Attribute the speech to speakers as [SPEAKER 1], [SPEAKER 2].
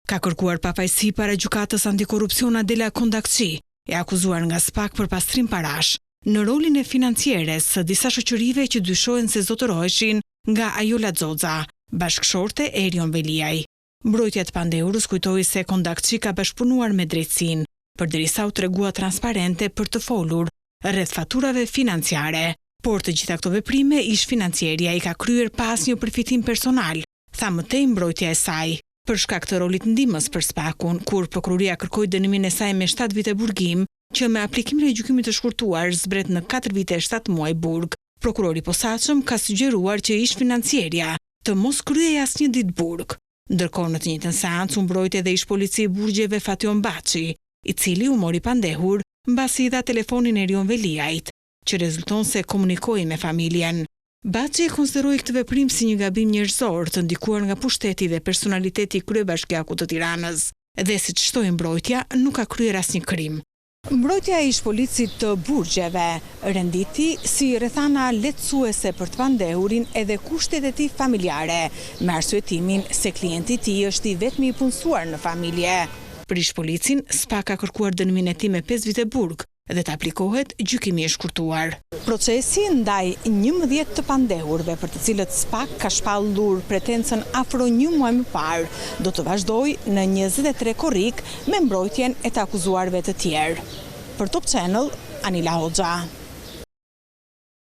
[SPEAKER 1] Ka kërkuar pafajësi para gjykatës antikorrupsione Adela Kondakçi, e akuzuar nga SPAK për pastrim parash, në rolin e financieres së disa shoqërive që dyshohen se zotëroheshin nga Ajola Xoxa, bashkëshorte e Erion Veliaj. Mbrojtja e Pandeurës kujtoi se Kondakçi ka bashkëpunuar me drejtësinë, përderisa u tregua transparente për të folur rreth faturave financiare. Por të gjitha këto veprime ish financieria i ka kryer pa asnjë përfitim personal, tha më tej mbrojtja e saj. Për shkak të rolit ndihmës për SPAK-un, kur prokuroria kërkoi dënimin e saj me 7 vite burgim, që me aplikimin e gjykimit të shkurtuar zbret në 4 vite e 7 muaj burg, prokurori i posaçëm ka sugjeruar që ish financieria të mos kryej asnjë ditë burg. Ndërkohë në të njëjtën seancë u mbrojti edhe ish polici i burgjeve Fation Baçi, i cili u mori pandehur mbasi i dha telefonin Erion Veliajt, që rezulton se komunikoi me familjen. Baçi e konsideroi këtë veprim si një gabim njerëzor të ndikuar nga pushteti dhe personaliteti i kryebashkiakut të Tiranës, dhe siç shtoi mbrojtja, nuk ka kryer asnjë krim. Mbrojtja e ish policit të burgjeve renditi si rrethana lehtësuese për të pandehurin edhe kushtet e tij familjare, me arsyetimin se klienti i tij është i vetmi i punësuar në familje. Për ish policin, SPAK ka kërkuar dënimin e tij me 5 vite burg dhe të aplikohet gjykimi i shkurtuar. Procesi ndaj 11 të pandehurve për të cilët SPAK ka shpallur pretencën afro një muaj më parë, do të vazhdojë në 23 korrik me mbrojtjen e të akuzuarve të tjerë. Për Top Channel, Anila Hoxha.